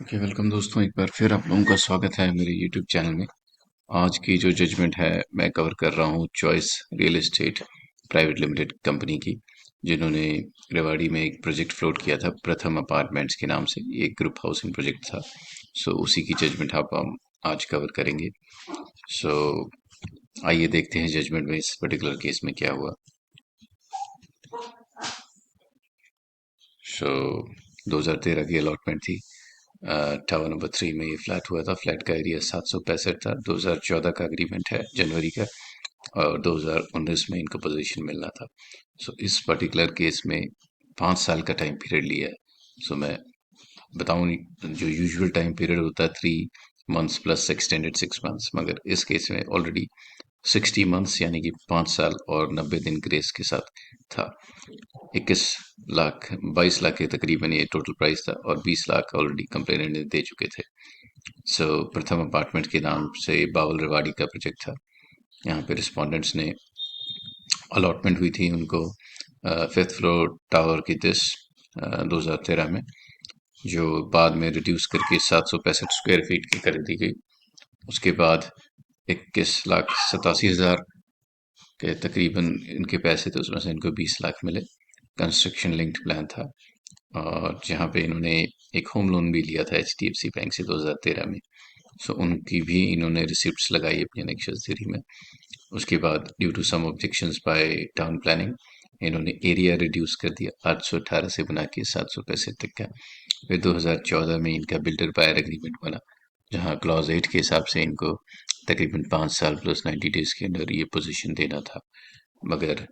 Okay, welcome दोस्तों। एक बार फिर आप लोगों का स्वागत है मेरे यूट्यूब चैनल में। आज की जो जजमेंट है मैं कवर कर रहा हूँ choice real estate private limited company की, जिन्होंने रेवाड़ी में एक प्रोजेक्ट फ्लोट किया था प्रथम अपार्टमेंट्स के नाम से। ये एक ग्रुप हाउसिंग प्रोजेक्ट था। सो उसी की जजमेंट आप हम आज कवर करेंगे। सो आइए देखते हैं जजमेंट में इस पर्टिकुलर केस में क्या हुआ। सो 2013 की अलॉटमेंट थी। टावर नंबर 3 में ये फ्लैट हुआ था। फ्लैट का एरिया 765 था। 2014 का एग्रीमेंट है, जनवरी का, और 2019 में इनको पोजीशन मिलना था। सो इस पर्टिकुलर केस में 5 साल का टाइम पीरियड लिया है। सो मैं बताऊं, जो यूजुअल टाइम पीरियड होता है 3 मंथ्स प्लस एक्सटेंडेड 6 मंथ्स, मगर इस केस में ऑलरेडी 60 मंथ्स यानी कि 5 साल और 90 दिन ग्रेस के साथ था। 21 लाख 22 लाख के तकरीबन ये टोटल प्राइस था, और 20 लाख ऑलरेडी कंप्लेनेंट ने दे चुके थे। सो प्रथम अपार्टमेंट के नाम से बावल रेवाड़ी का प्रोजेक्ट था। यहाँ पे रिस्पोंडेंट्स ने अलॉटमेंट हुई थी उनको 5th फ्लोर टावर की 2013 में, जो बाद में रिड्यूस करके 765 स्क्वायर फीट की कर दी गई। उसके बाद 21 लाख 87 हज़ार के तकरीबन इनके पैसे थे, उसमें से इनको 20 लाख मिले। कंस्ट्रक्शन लिंक्ड प्लान था, और जहाँ पे इन्होंने एक होम लोन भी लिया था HDFC बैंक से 2013 में। सो उनकी भी इन्होंने रिसिप्ट्स लगाई अपनी एनेक्शंस 3 में। उसके बाद due to some objections by town planning, इन्होंने एरिया रिड्यूस कर दिया 818 से बना के 765 तक का। फिर 2014 में इनका बिल्डर बायर एग्रीमेंट बना, जहाँ क्लॉज 8 के हिसाब से इनको तकरीबन 5 साल प्लस 90 डेज के अंदर ये पोजीशन देना था। मगर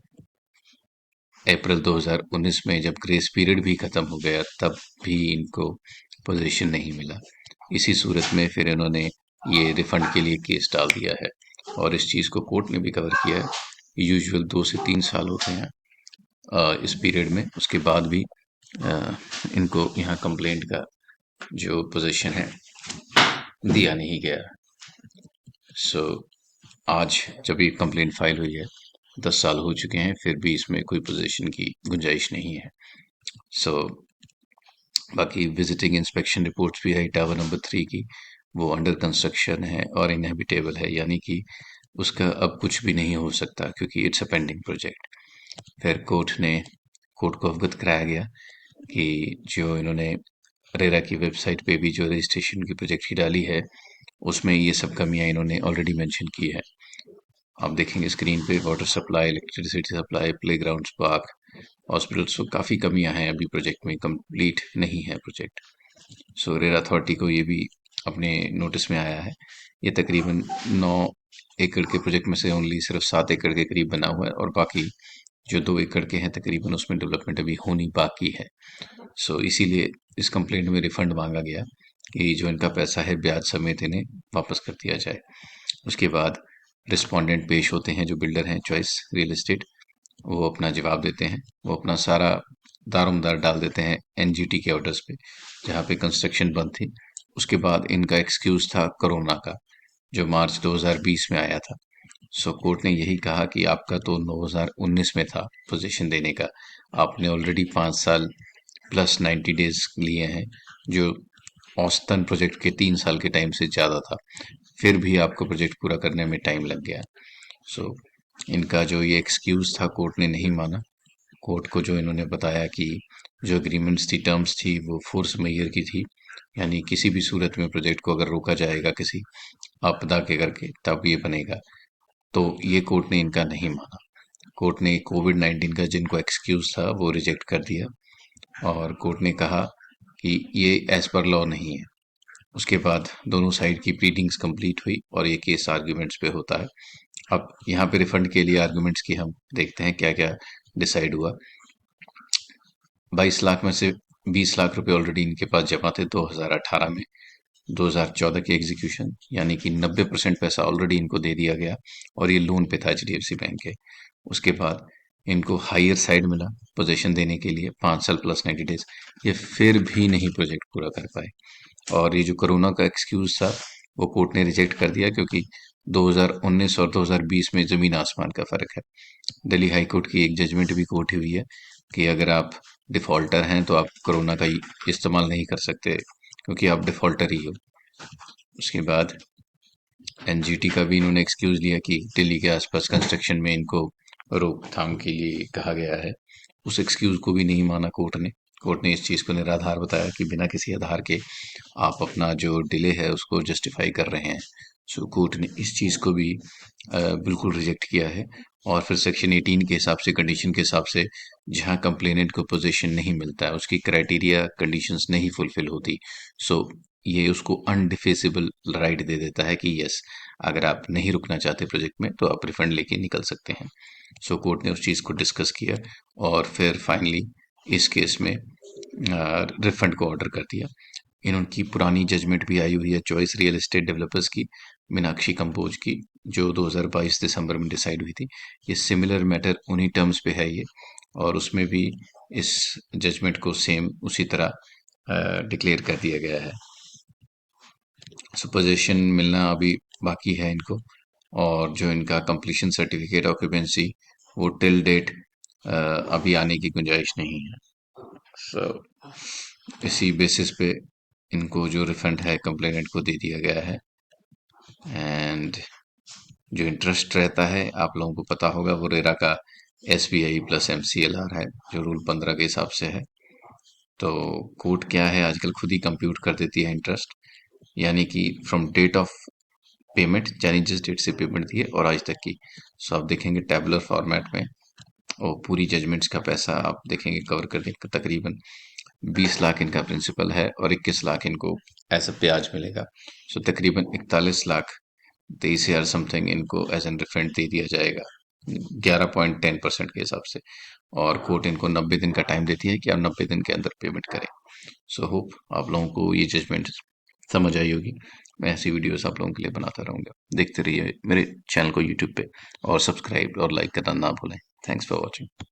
अप्रैल 2019 में जब ग्रेस पीरियड भी खत्म हो गया, तब भी इनको पोजीशन नहीं मिला। इसी सूरत में फिर इन्होंने ये रिफंड के लिए केस डाल दिया है, और इस चीज़ को कोर्ट ने भी कवर किया है। यूजुअल 2 से 3 साल होते हैं इस पीरियड में। उसके बाद भी अ, इनको यहाँ कंप्लेंट का जो पोजीशन है दिया नहीं गया। सो आज जब ये कंप्लेंट फाइल हुई है, 10 साल हो चुके हैं, फिर भी इसमें कोई पोजीशन की गुंजाइश नहीं है। सो बाकी विजिटिंग इंस्पेक्शन रिपोर्ट्स भी है टावर नंबर 3 की, वो अंडर कंस्ट्रक्शन है और इनहेबिटेबल है, यानी कि उसका अब कुछ भी नहीं हो सकता, क्योंकि इट्स अ पेंडिंग प्रोजेक्ट। फिर कोर्ट को अवगत कराया गया कि जो इन्होंने रेरा की वेबसाइट पे भी जो रजिस्ट्रेशन की प्रोजेक्ट की डाली है, उसमें ये सब कमियां इन्होंने ऑलरेडी मेंशन की है। आप देखेंगे स्क्रीन पे, water supply, electricity supply, playground, park, hospital, so काफ़ी कमियां हैं अभी प्रोजेक्ट में, कंप्लीट नहीं है प्रोजेक्ट। सो रेल अथॉरिटी को ये भी अपने नोटिस में आया है। ये तकरीबन 9 एकड़ के प्रोजेक्ट में से ओनली सिर्फ 7 एकड़ के करीब बना हुआ है, और बाकी जो 2 एकड़ के हैं तकरीबन, उसमें डेवलपमेंट अभी होनी बाकी है। सो इसीलिए इस कंप्लेंट में रिफंड मांगा गया कि जो इनका पैसा है ब्याज समेत इन्हें वापस कर दिया जाए। उसके बाद रिस्पोंडेंट पेश होते हैं, जो बिल्डर हैं चॉइस रियल एस्टेट, वो अपना जवाब देते हैं। वो अपना सारा दारोमदार डाल देते हैं NGT के ऑर्डर्स पे, जहाँ पे कंस्ट्रक्शन बंद थी। उसके बाद इनका एक्सक्यूज था कोरोना का, जो मार्च 2020 में आया था। सो कोर्ट ने यही कहा कि आपका तो 2019 में था पोजीशन देने का, आपने ऑलरेडी 5 साल प्लस 90 डेज लिए हैं, जो औसतन प्रोजेक्ट के 3 साल के टाइम से ज़्यादा था। फिर भी आपको प्रोजेक्ट पूरा करने में टाइम लग गया। सो इनका जो ये एक्सक्यूज था, कोर्ट ने नहीं माना। कोर्ट को जो इन्होंने बताया कि जो एग्रीमेंट्स थी, टर्म्स थी, वो फोर्स मेजर की थी, यानी किसी भी सूरत में प्रोजेक्ट को अगर रोका जाएगा किसी आपदा के करके, तब ये बनेगा। तो ये कोर्ट ने इनका नहीं माना। कोर्ट ने कोविड-19 का जिनको एक्सक्यूज था वो रिजेक्ट कर दिया, और कोर्ट ने कहा कि ये एज पर लॉ नहीं है। उसके बाद दोनों साइड की प्लीडिंग्स कंप्लीट हुई, और ये केस आर्ग्यूमेंट्स पे होता है। अब यहाँ पे रिफंड के लिए आर्ग्यूमेंट्स की हम देखते हैं क्या क्या डिसाइड हुआ। 22 लाख में से 20 लाख रुपए ऑलरेडी इनके पास जमा थे 2018 में। 2014 की एग्जीक्यूशन, यानी कि 90% पैसा ऑलरेडी इनको दे दिया गया, और ये लोन पे था HDFC बैंक के। उसके बाद इनको हायर साइड मिला पोजीशन देने के लिए 5 साल प्लस 90 डेज। ये फिर भी नहीं प्रोजेक्ट पूरा कर पाए, और ये जो कोरोना का एक्सक्यूज था, वो कोर्ट ने रिजेक्ट कर दिया, क्योंकि 2019 और 2020 में जमीन आसमान का फर्क है। दिल्ली हाई कोर्ट की एक जजमेंट भी कोर्ट हुई है कि अगर आप डिफॉल्टर हैं तो आप कोरोना का इस्तेमाल नहीं कर सकते क्योंकि आप डिफॉल्टर ही हो। उसके बाद एनजीटी का भी इन्होंने एक्सक्यूज लिया कि दिल्ली के आसपास कंस्ट्रक्शन में इनको रोकथाम के लिए कहा गया है। उस एक्सक्यूज को भी नहीं माना कोर्ट ने। कोर्ट ने इस चीज़ को निराधार बताया कि बिना किसी आधार के आप अपना जो डिले है उसको जस्टिफाई कर रहे हैं। सो कोर्ट ने इस चीज़ को भी बिल्कुल रिजेक्ट किया है। और फिर सेक्शन 18 के हिसाब से, कंडीशन के हिसाब से, जहां कंप्लेनेंट को पोजीशन नहीं मिलता है, उसकी क्राइटेरिया कंडीशंस नहीं फुलफिल होती, सो ये उसको अनडिफेसिबल राइट दे देता है कि यस, अगर आप नहीं रुकना चाहते प्रोजेक्ट में तो आप रिफंड लेके निकल सकते हैं। सो कोर्ट ने उस चीज़ को डिस्कस किया और फिर फाइनली इस केस में रिफंड को ऑर्डर कर दिया। इनकी पुरानी जजमेंट भी आई हुई है चॉइस रियल एस्टेट डेवलपर्स की, मीनाक्षी कंपोज की, जो 2022 दिसंबर में डिसाइड हुई थी। ये सिमिलर मैटर उन्हीं टर्म्स पे है ये, और उसमें भी इस जजमेंट को सेम उसी तरह डिक्लेयर कर दिया गया है। सुपोजिशन मिलना अभी बाकी है इनको, और जो इनका कंप्लीशन सर्टिफिकेट ऑक्यूपेंसी वो टिल डेट अभी आने की गुंजाइश नहीं है। सो इसी बेसिस पे इनको जो रिफंड है कंप्लेनेंट को दे दिया गया है। एंड जो इंटरेस्ट रहता है आप लोगों को पता होगा, वो रेरा का SBI प्लस MCLR है, जो रूल 15 के हिसाब से है। तो कोर्ट क्या है आजकल खुद ही कंप्यूट कर देती है इंटरेस्ट, यानी कि फ्रॉम डेट ऑफ पेमेंट, यानी जिस डेट से पेमेंट दी है और आज तक की। सो आप देखेंगे टेबुलर फॉर्मेट में, और पूरी जजमेंट्स का पैसा आप देखेंगे कवर कर देंगे। तकरीबन 20 लाख इनका प्रिंसिपल है और 21 लाख इनको एज अ ब्याज मिलेगा। सो तकरीबन 41 लाख 23 हजार समथिंग इनको एज एन रिफंड दे दिया जाएगा 11.10% के हिसाब से। और कोर्ट इनको 90 दिन का टाइम देती है कि आप 90 दिन के अंदर पेमेंट करें। सो होप आप लोगों को ये जजमेंट समझ आई होगी। मैं ऐसी वीडियोस आप लोगों के लिए बनाता रहूँगा। देखते रहिए मेरे चैनल को यूट्यूब पे, और सब्सक्राइब और लाइक करना ना भूलें। Thanks for watching.